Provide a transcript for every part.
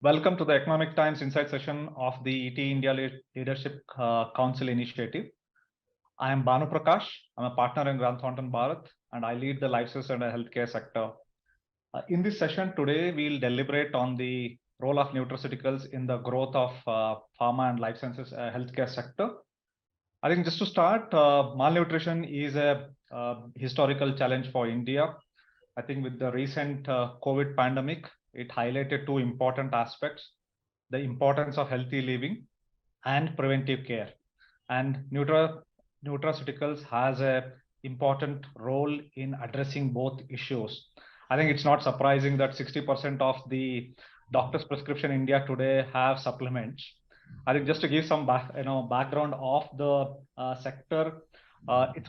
Welcome to the Economic Times Insight session of the ET India Leadership Council initiative. I am Bhanu Prakash. I'm a partner in Grant Thornton Bharat, and I lead the life sciences and healthcare sector. In this session today, we'll deliberate on the role of nutraceuticals in the growth of pharma and life sciences healthcare sector. I think just to start, malnutrition is a historical challenge for India. I think with the recent COVID pandemic, it highlighted two important aspects: the importance of healthy living and preventive care. And nutraceuticals has a important role in addressing both issues. I think it's not surprising that 60% of the doctor's prescription in India today have supplements. I think just to give some background of the sector, it's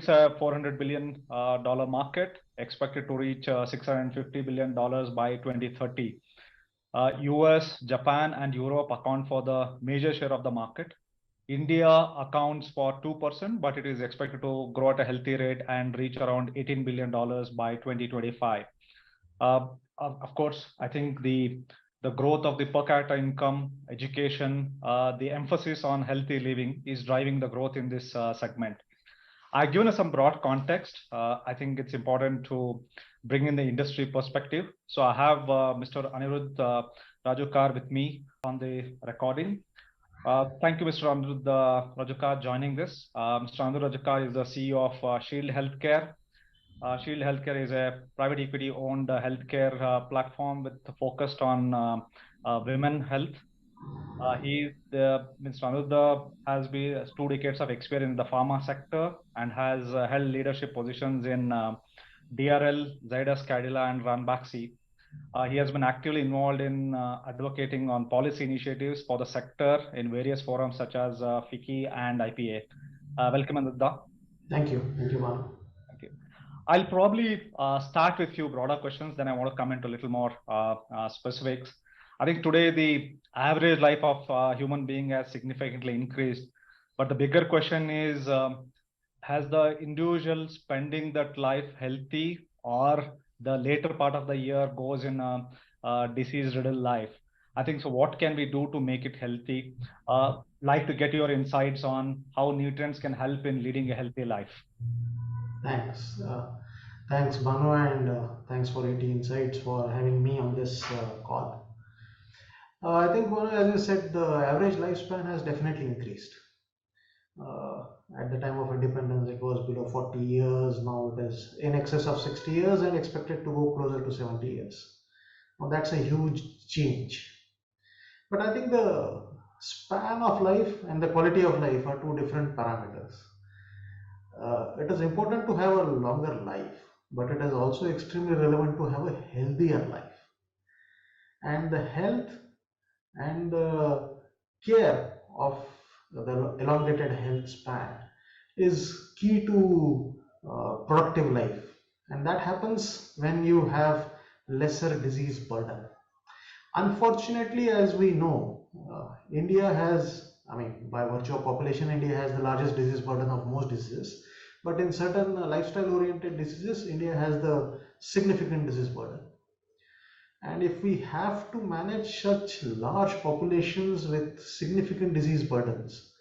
a $400 billion market, expected to reach $650 billion by 2030. US, Japan, and Europe account for the major share of the market. India accounts for 2%, but it is expected to grow at a healthy rate and reach around $18 billion by 2025. Of course, I think the growth of the per capita income, education, the emphasis on healthy living is driving the growth in this segment. I've given us some broad context. I think it's important to bring in the industry perspective. So I have Mr. Aniruddha Rajurkar with me on the recording. Thank you, Mr. Aniruddha Rajurkar, joining this. Mr. Aniruddha Rajurkar is the CEO of Shield Healthcare. Shield Healthcare is a private equity-owned healthcare platform with focused on women health. Mr. Aniruddha has 2 decades of experience in the pharma sector and has held leadership positions in DRL, Zydus Cadila, and Ranbaxy. He has been actively involved in advocating on policy initiatives for the sector in various forums such as FICCI and IPA. Welcome, Aniruddha. Thank you. Thank you, Bhanu. Thank you. I'll probably start with a few broader questions, then I want to come into a little more specifics. I think today the average life of a human being has significantly increased, but the bigger question is, has the individual spending that life healthy, or the later part of the year goes in a disease-riddled life? I think so. What can we do to make it healthy? Like to get your insights on how nutrients can help in leading a healthy life. Thanks. Thanks, Bhanu, and thanks for ET Insights for having me on this call. I think, Bhanu, as you said, the average lifespan has definitely increased. At the time of independence, it was below 40 years. Now it is in excess of 60 years and expected to go closer to 70 years. Now that's a huge change. But I think the span of life and the quality of life are two different parameters. It is important to have a longer life, but it is also extremely relevant to have a healthier life. And the health and the care of the elongated health span is key to productive life, and that happens when you have lesser disease burden. Unfortunately, as we know, India has, by virtue of population, India has the largest disease burden of most diseases, but in certain lifestyle oriented diseases, India has the significant disease burden. And if we have to manage such large populations with significant disease burdens,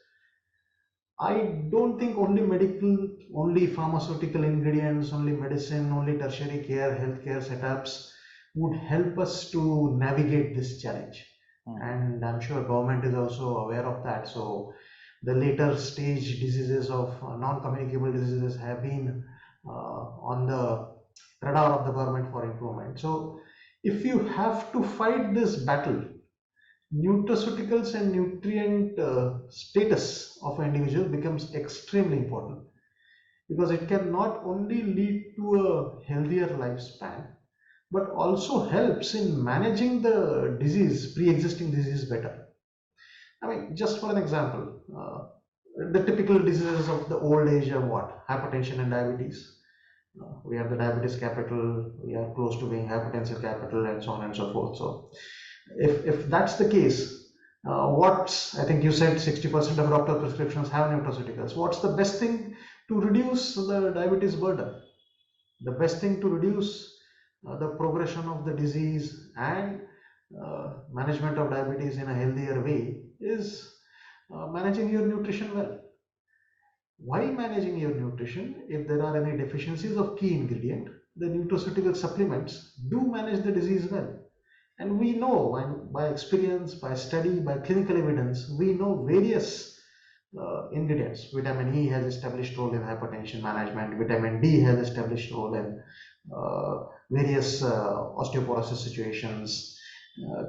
I don't think only pharmaceutical ingredients, only medicine, only tertiary care, healthcare setups would help us to navigate this challenge. And I'm sure government is also aware of that. So the later stage diseases of non-communicable diseases have been on the radar of the government for improvement. So if you have to fight this battle, nutraceuticals and nutrient status of an individual becomes extremely important, because it can not only lead to a healthier lifespan, but also helps in managing the disease, pre-existing disease better. Just for an example, the typical diseases of the old age are what? Hypertension and diabetes. We have the diabetes capital, we are close to being hypertensive capital, and so on and so forth. So if that's the case, I think you said 60% of doctor prescriptions have nutraceuticals. What's the best thing to reduce the diabetes burden? The best thing to reduce the progression of the disease and management of diabetes in a healthier way is managing your nutrition well. Why managing your nutrition? If there are any deficiencies of key ingredient, the nutraceutical supplements do manage the disease well. And we know by experience, by study, by clinical evidence, we know various ingredients. Vitamin E has established role in hypertension management. Vitamin D has established role in various osteoporosis situations.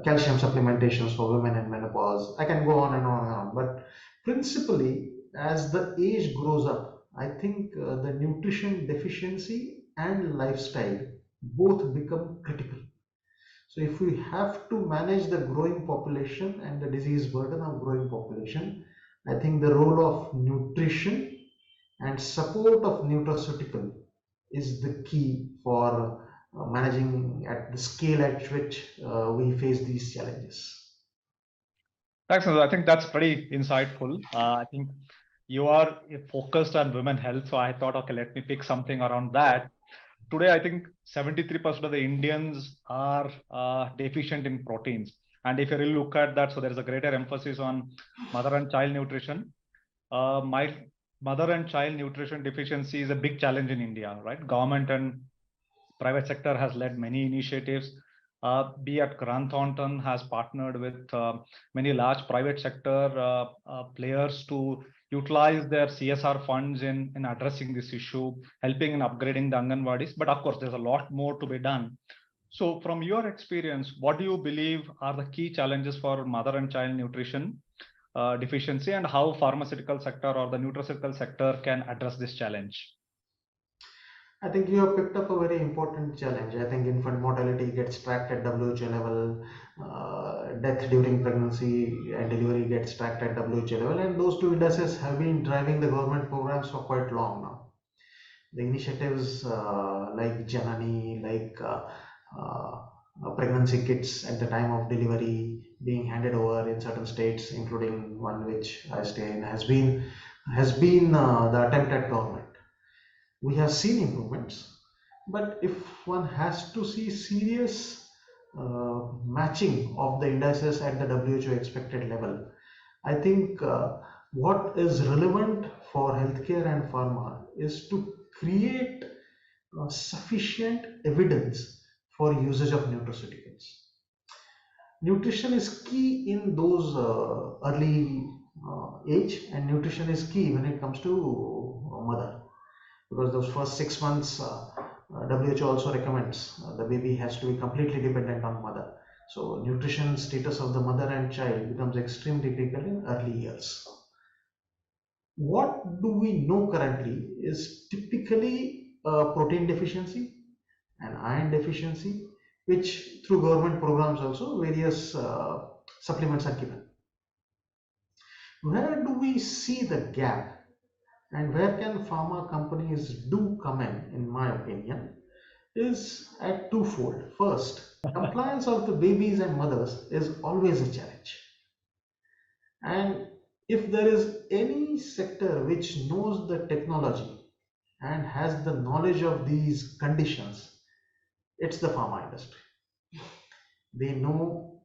Calcium supplementations for women in menopause. I can go on and on and on. But principally, as the age grows up, I think the nutrition deficiency and lifestyle both become critical. So if we have to manage the growing population and the disease burden of growing population, I think the role of nutrition and support of nutraceutical is the key for managing at the scale at which we face these challenges. Thanks, Aniruddha. I think that's pretty insightful. I think you are focused on women health, so I thought, okay, let me pick something around that. Today, I think 73% of the Indians are deficient in proteins. And if you really look at that, so there's a greater emphasis on mother and child nutrition. My mother and child nutrition deficiency is a big challenge in India, right? Government and private sector has led many initiatives. Be it Grant Thornton has partnered with many large private sector players to utilize their CSR funds in addressing this issue, helping in upgrading the Anganwadis. But of course, there's a lot more to be done. So from your experience, what do you believe are the key challenges for mother and child nutrition deficiency, and how pharmaceutical sector or the nutraceutical sector can address this challenge? I think you have picked up a very important challenge. I think infant mortality gets tracked at WHO level, death during pregnancy and delivery gets tracked at WHO level, and those two indices have been driving the government programs for quite long now. The initiatives like Janani, like pregnancy kits at the time of delivery being handed over in certain states, including one which I stay in, has been the attempt at government. We have seen improvements, but if one has to see serious matching of the indices at the WHO expected level, I think what is relevant for healthcare and pharma is to create sufficient evidence for usage of nutraceuticals. Nutrition is key in those early age, and nutrition is key when it comes to mother, because those first 6 months WHO also recommends the baby has to be completely dependent on mother. So nutrition status of the mother and child becomes extremely critical in early years. What do we know currently is typically protein deficiency and iron deficiency, which through government programs also various supplements are given. Where do we see the gap, and where can pharma companies do come in my opinion, is at twofold. First, compliance of the babies and mothers is always a challenge. And if there is any sector which knows the technology and has the knowledge of these conditions, it's the pharma industry. They know,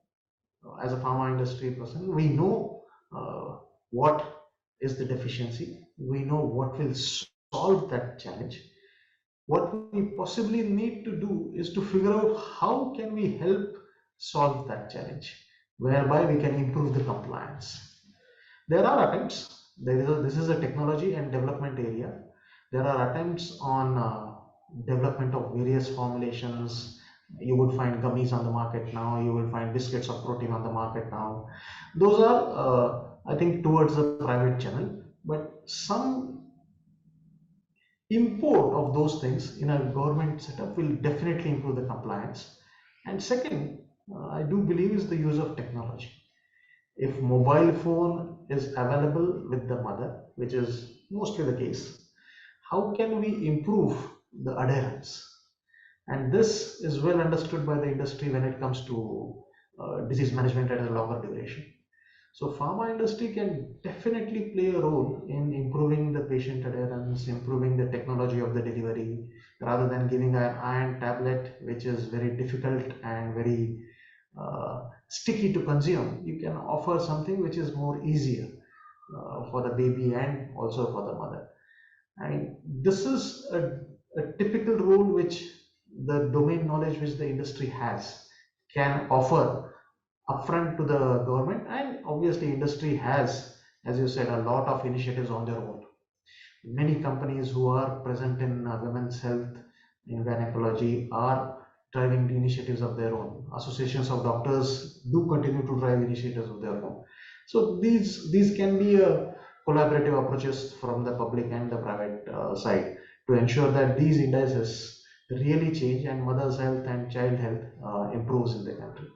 as a pharma industry person, we know what is the deficiency, we know what will solve that challenge. What we possibly need to do is to figure out how can we help solve that challenge, whereby we can improve the compliance. There are attempts. This is a technology and development area. There are attempts on development of various formulations. You would find gummies on the market now. You will find biscuits of protein on the market now. Those are, I think, towards the private channel. But some import of those things in a government setup will definitely improve the compliance. And second, I do believe is the use of technology. If mobile phone is available with the mother, which is mostly the case, how can we improve the adherence? And this is well understood by the industry when it comes to disease management at a longer duration. So pharma industry can definitely play a role in improving the patient adherence, improving the technology of the delivery, rather than giving an iron tablet, which is very difficult and very sticky to consume, you can offer something which is more easier for the baby and also for the mother. And this is a typical role which the domain knowledge which the industry has can offer upfront to the government. And obviously industry has, as you said, a lot of initiatives on their own. Many companies who are present in women's health, in gynecology, are driving the initiatives of their own. Associations of doctors do continue to drive initiatives of their own. So these can be collaborative approaches from the public and the private side to ensure that these indices really change and mother's health and child health improves in the country.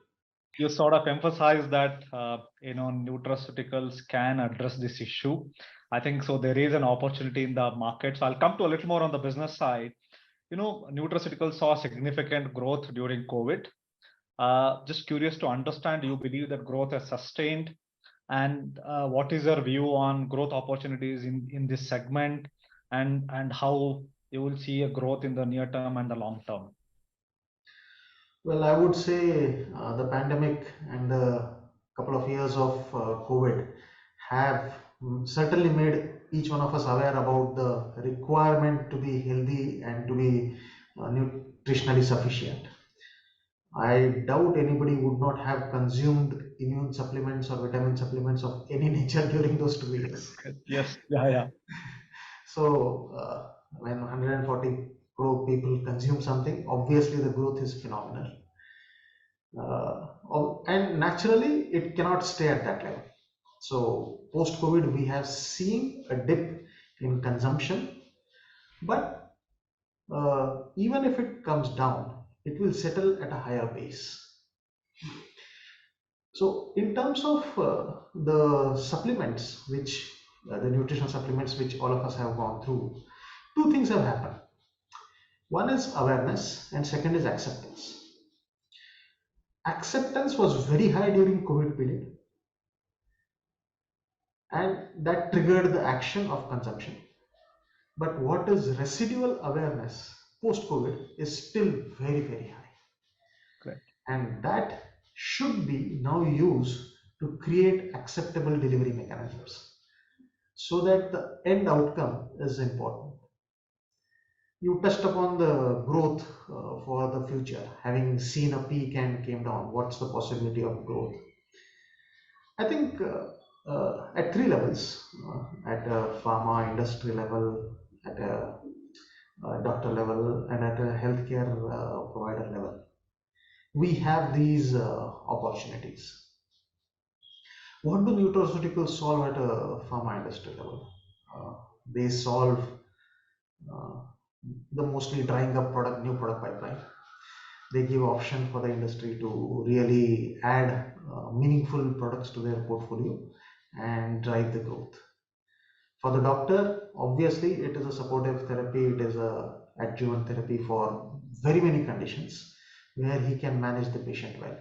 You sort of emphasize that nutraceuticals can address this issue. I think so. There is an opportunity in the market. So I'll come to a little more on the business side. Nutraceuticals saw significant growth during COVID. Just curious to understand, do you believe that growth has sustained? And what is your view on growth opportunities in this segment, and how you will see a growth in the near term and the long term? Well, I would say the pandemic and the couple of years of COVID have certainly made each one of us aware about the requirement to be healthy and to be nutritionally sufficient. I doubt anybody would not have consumed immune supplements or vitamin supplements of any nature during those 2 years. Yes, yeah. So, when 140 crore people consume something, obviously the growth is phenomenal. And naturally, it cannot stay at that level. So, post COVID, we have seen a dip in consumption, but even if it comes down, it will settle at a higher pace. So, in terms of the supplements, which the nutritional supplements which all of us have gone through, two things have happened. One is awareness, and second is acceptance. Acceptance was very high during COVID period, and that triggered the action of consumption. But what is residual awareness post COVID is still very, very high. Correct. And that should be now used to create acceptable delivery mechanisms so that the end outcome is important. You touched upon the growth for the future, having seen a peak and came down. What's the possibility of growth? I think at three levels, at a pharma industry level, at a doctor level, and at a healthcare provider level, we have these opportunities. What do nutraceuticals solve at a pharma industry level? They solve the mostly drying up new product pipeline. They give option for the industry to really add meaningful products to their portfolio and drive the growth. For the doctor, obviously, it is a supportive therapy. It is a adjuvant therapy for very many conditions where he can manage the patient well.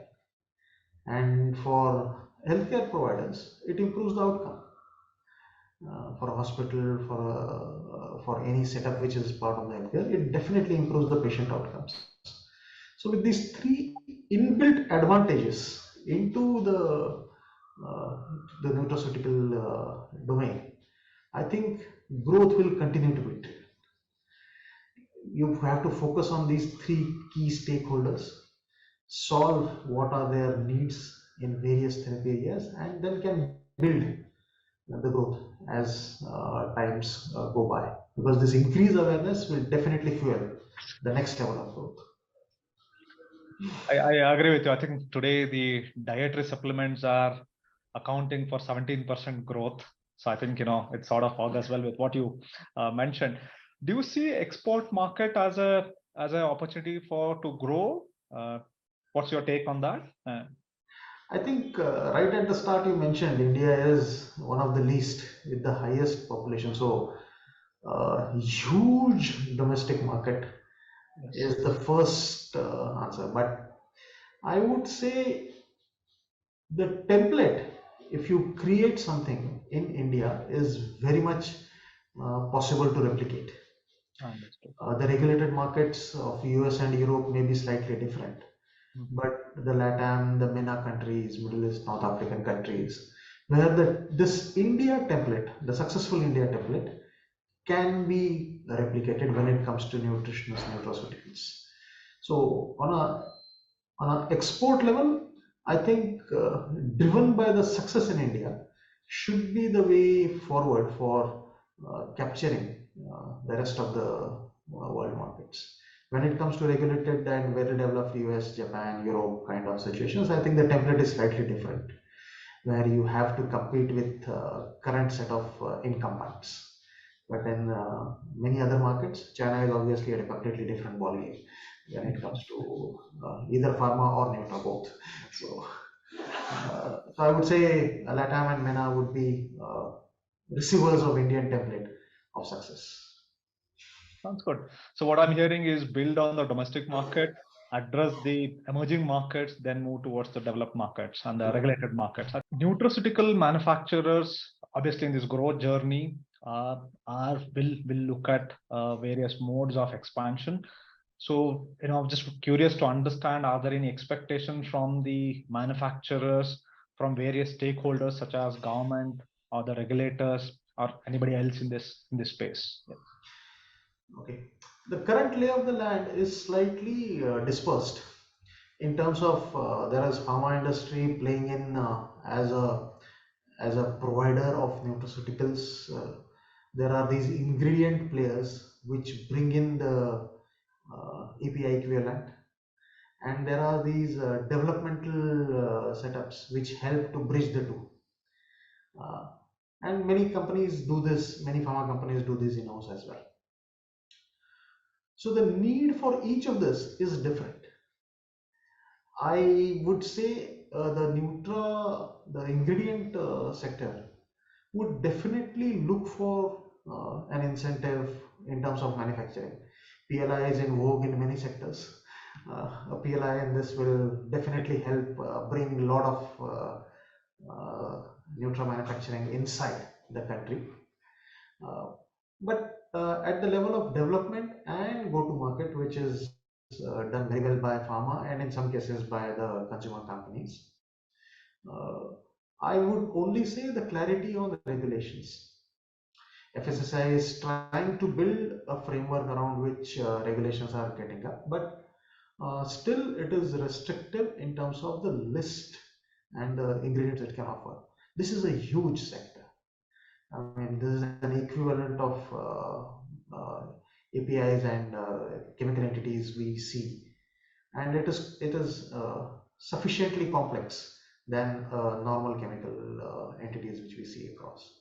And for healthcare providers, it improves the outcome. For a hospital, for any setup which is part of the healthcare, it definitely improves the patient outcomes. So with these three inbuilt advantages into the nutraceutical domain, I think growth will continue to be driven. You have to focus on these three key stakeholders, solve what are their needs in various therapy areas, and then can build the growth as times go by. Because this increased awareness will definitely fuel the next level of growth. I agree with you. I think today the dietary supplements are accounting for 17% growth. So I think, it sort of augurs well with what you mentioned. Do you see export market as an opportunity to grow? What's your take on that? I think right at the start you mentioned India is one of the least with the highest population. So huge domestic market is the first answer. But I would say the template, if you create something in India, is very much possible to replicate. The regulated markets of US and Europe may be slightly different. but the LATAM, the MENA countries, Middle East, North African countries, where this India template, the successful India template, can be replicated when it comes to nutritionals, nutraceuticals. So on an export level, I think driven by the success in India should be the way forward for capturing the rest of the world markets. When it comes to regulated and very developed US, Japan, Europe kind of situations, I think the template is slightly different, where you have to compete with current set of incumbents. But in many other markets, China is obviously at a completely different ballgame when it comes to either pharma or Nutra both. So I would say LATAM and MENA would be receivers of Indian template of success. Sounds good. So what I'm hearing is build on the domestic market, address the emerging markets, then move towards the developed markets and the regulated markets. Nutraceutical manufacturers, obviously in this growth journey, will look at various modes of expansion. So, just curious to understand, are there any expectations from the manufacturers, from various stakeholders such as government or the regulators or anybody else in this space? Yeah. Okay. The current lay of the land is slightly dispersed in terms of there is pharma industry playing in as a provider of nutraceuticals. There are these ingredient players which bring in the API equivalent, and there are these developmental setups which help to bridge the two. And many companies do this, many pharma companies do this in-house as well. So the need for each of this is different. I would say the ingredient sector would definitely look for an incentive in terms of manufacturing. PLI is in vogue in many sectors. A PLI in this will definitely help bring a lot of nutra manufacturing inside the country. But at the level of development and go to market, which is done very well by pharma and in some cases by the consumer companies, I would only say the clarity on the regulations. FSSI is trying to build a framework around which regulations are getting up, but still it is restrictive in terms of the list and the ingredients it can offer. This is a huge sector. I mean, this is an equivalent of APIs and chemical entities we see, and it is sufficiently complex than normal chemical entities which we see across.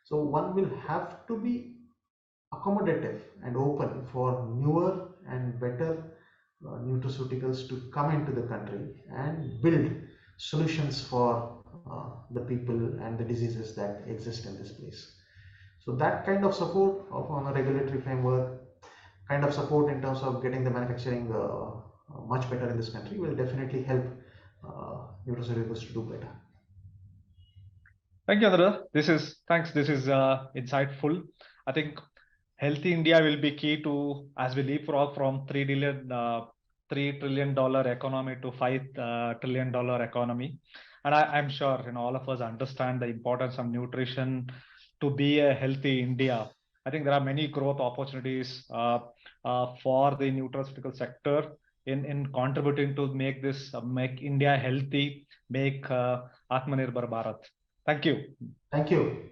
So one will have to be accommodative and open for newer and better nutraceuticals to come into the country and build solutions for the people and the diseases that exist in this place. So that kind of support on a regulatory framework, kind of support in terms of getting the manufacturing much better in this country will definitely help nutraceuticals to do better. Thank you, Aniruddha. This is insightful. I think healthy India will be key to, as we leapfrog from $3 trillion economy to $5 trillion economy. And I'm sure all of us understand the importance of nutrition to be a healthy India. I think there are many growth opportunities for the nutraceutical sector in contributing to make India healthy, make Atmanirbhar Bharat. Thank you. Thank you.